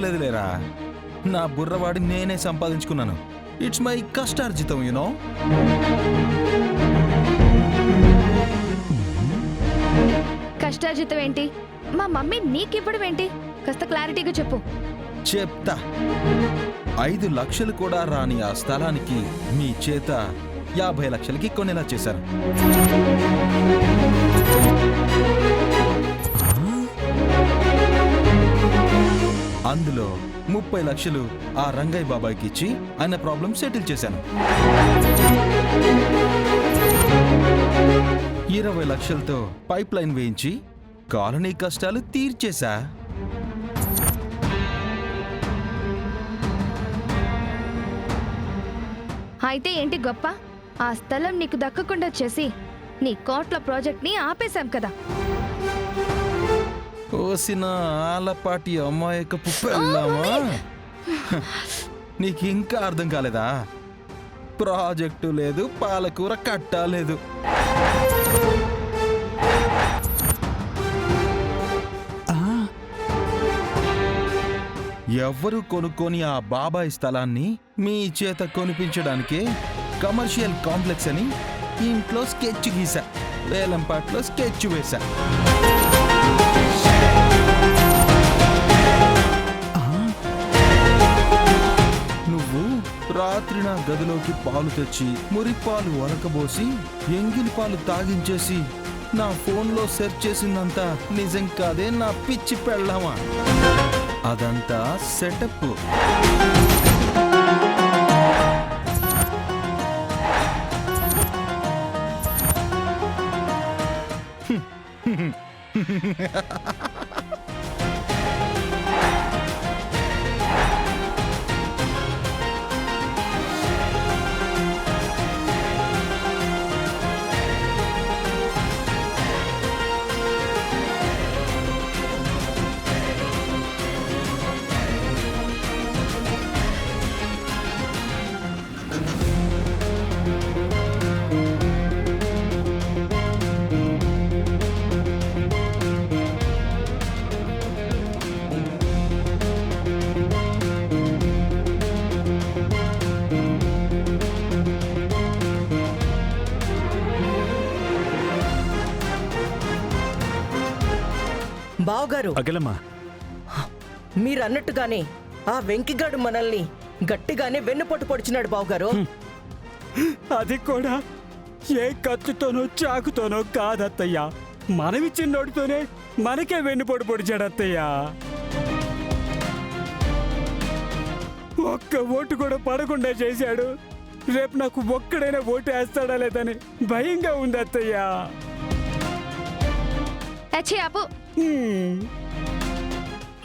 లేదులేరా, నా బుర్రవాడి నేనే సంపాదించుకున్నాను. It's my కష్టార్జితం యునో. కష్టార్జితం ఏంటి? మా మమ్మీ నీకివ్వడం ఏంటి? కాస్త క్లారిటీగా చెప్పు. చెప్తా. 5 లక్షలు కూడా రాని ఆ స్థలానికి మీ చేత 50 లక్షలకి కొనేలా చేశారు. అందులో 30 లక్షలు ఆ రంగయ్య బాబాయ్కి ఇచ్చి ఆయన ప్రాబ్లం సెటిల్ చేశాను. 20 లక్షలతో పైప్ లైన్ వేయించి కాలనీ కష్టాలు తీర్చేశా. అయితే ఏంటి గొప్ప? ఆ స్థలం నీకు దక్కకుండా చేసి నీ కోట్ల ప్రాజెక్ట్ ని ఆపేశాం కదా. ఓసిన ఆలపాటి అమ్మాయికపు పెళ్ళామా? నీకు ఇంకా అర్థం కాలేదా? ప్రాజెక్టు లేదు, పాలకూర కట్ట లేదు. ఎవ్వరూ కొనుక్కొని ఆ బాబాయ్ స్థలాన్ని మీ చేత కొనిపించడానికే కమర్షియల్ కాంప్లెక్స్ అని ఇంట్లో స్కెచ్ గీసా, వేలంపాట్లో స్కెచ్ వేశా. నువ్వు రాత్రి నా గదిలోకి పాలు తెచ్చి మురిపాలు వరకబోసి ఎంగిలి పాలు తాగించేసి నా ఫోన్లో సెర్చ్ చేసిందంతా నిజం కాదే నా పిచ్చి పెళ్ళామా? అదంతా సెటప్. బావగారు, అఖిలమ్మా, మీరన్నట్టుగానే ఆ వెంకిగాడు మనల్ని గట్టిగానే వెన్నుపోటు పొడిచినాడు బావగారు. అది కూడా ఏ కత్తితోనో చాకుతోనో కాదత్తయ్యా, మనమిచ్చిన నోటితోనే మనకే వెన్నుపోటు పొడిచాడు అత్తయ్యా. ఒక్క ఓటు కూడా పడకుండా చేశాడు. రేపు నాకు ఒక్కడైనా ఓటు వేస్తాడా లేదని భయంగా ఉంది అత్తయ్యా. అచ్చే ఆపు.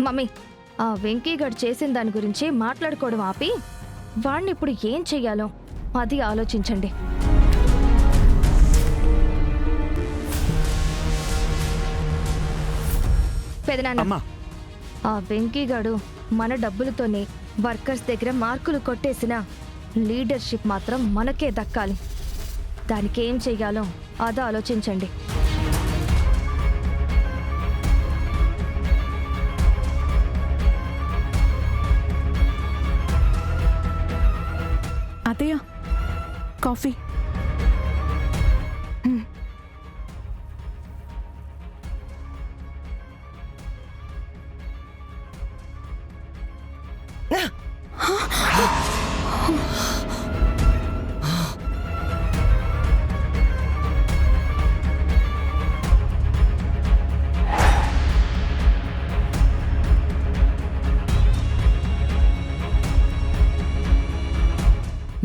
మమ్మీ, ఆ వెంకీగడ్ చేసిన దాని గురించి మాట్లాడుకోవడం ఆపి వాణ్ణి ఇప్పుడు ఏం చెయ్యాలో అది ఆలోచించండి. పెదనాన్న, ఆ వెంకీగాడు మన డబ్బులతోనే వర్కర్స్ దగ్గర మార్కులు కొట్టేసిన లీడర్షిప్ మాత్రం మనకే దక్కాలి. దానికి ఏం చెయ్యాలో అది ఆలోచించండి. అత్తయ్య, కాఫీ.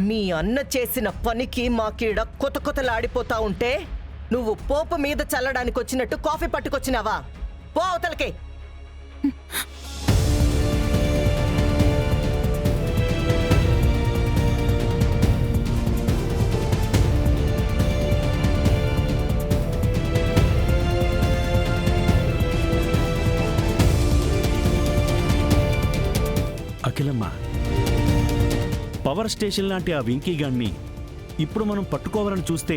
మీ అన్న చేసిన పనికి మాకీడ కొత్త కొత్తలాడిపోతా ఉంటే నువ్వు పోపు మీద చల్లడానికి వచ్చినట్టు కాఫీ పట్టుకొచ్చినావా? పో అవతలకే. అఖిలమ్మ, పవర్ స్టేషన్ లాంటి ఆ వెంకీగాన్ని ఇప్పుడు మనం పట్టుకోవాలని చూస్తే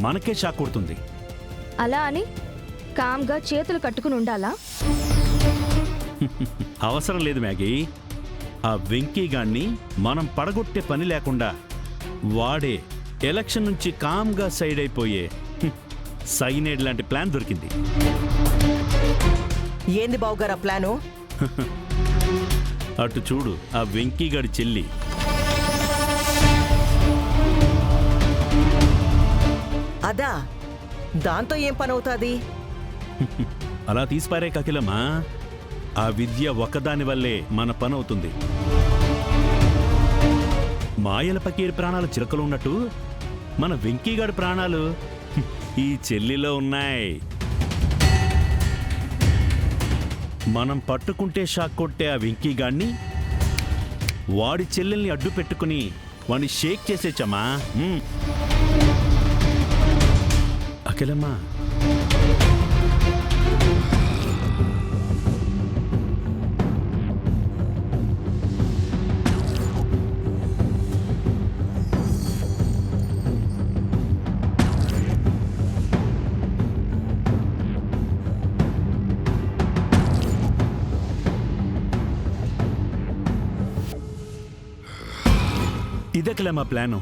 మనకే షాక్ కొడుతుంది. అలా అని కామ్గా చేతులు కట్టుకుని ఉండాలా? అవసరం లేదు మ్యాగీ. ఆ వెంకీ గాన్ని మనం పడగొట్టే పని లేకుండా వాడే ఎలక్షన్ నుంచి కామ్గా సైడ్ అయిపోయే సైనేడ్ లాంటి ప్లాన్ దొరికింది. ఏంది బావుగారు ఆ ప్లాను? అటు చూడు, ఆ వెంకీ గాడి చెల్లి. అదా, దాంతో ఏం పని అవుతుంది? అలా తీసిపారే కకిలమ్మా. ఆ విద్య ఒక్కదాని వల్లే మన పని అవుతుంది. మాయల పకీర్ ప్రాణాలు చిలకలు ఉన్నట్టు మన వెంకీగాడి ప్రాణాలు ఈ చెల్లిలో ఉన్నాయి. మనం పట్టుకుంటే షాక్ కొట్టే ఆ వెంకీగాడిని వాడి చెల్లెల్ని అడ్డు పెట్టుకుని వాడిని షేక్ చేసేచ్చమ్మా. అఖిలమ్మా, ఇదకలే మా ప్లాను.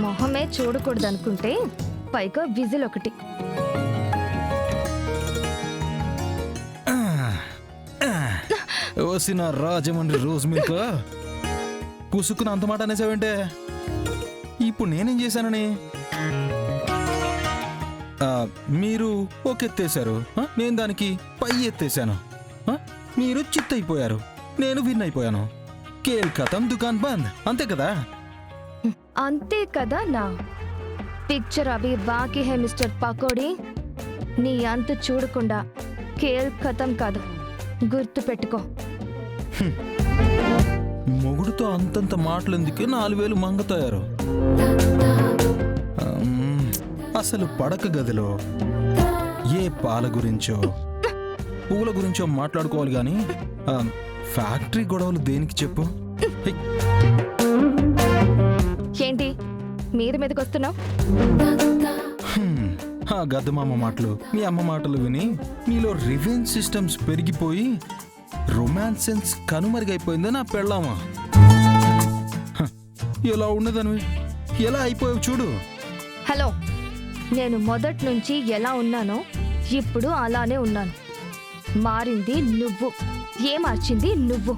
మొహమే చూడకూడదు అనుకుంటే పైగా విజిల్ ఒకటి. ఓసిన రాజమండ్రి రోజు మీకు పుసుకుని అంత మాట అనేసావంటే ఇప్పుడు నేనేం చేశానని? మీరు ఒక ఎత్తేశారు, నేను దానికి పై ఎత్తేశాను. మీరు చిత్ అయిపోయారు, నేను విన్ అయిపోయాను. కేల్ ఖతం, దుకాన్ బంద్, అంతే కదా? అంతే కదా నా పిక్చర్ అభి బాకీ హై మిస్టర్ పకోడీ. నీ అంతు చూడకుండా కేల్ ఖతం కాదు, గుర్తు పెట్టుకో. మొగుడుతో అంతంత మాటలెందుకే 4000 మంగతాయారు. అసలు పడక గదిలో ఏ పాల గురించో పూల గురించో మాట్లాడుకోవాలి గాని ఫ్యాక్టరీ గొడవలు దేనికి చెప్పు? ఏంటి మీదకి వస్తున్నావు? ఆ గద్దమామ మాటలు, మీ అమ్మ మాటలు విని మీలో రివెంజ్ సిస్టమ్స్ పెరిగిపోయి రొమాన్స్ సెన్స్ కనుమరుగైపోయిందా నా పెళ్ళామా? ఎలా ఉండదని ఎలా అయిపోయావు చూడు. హలో, నేను మొదటి నుంచి ఎలా ఉన్నానో ఇప్పుడు అలానే ఉన్నాను. మారింది నువ్వు, ఏ మార్చింది నువ్వు.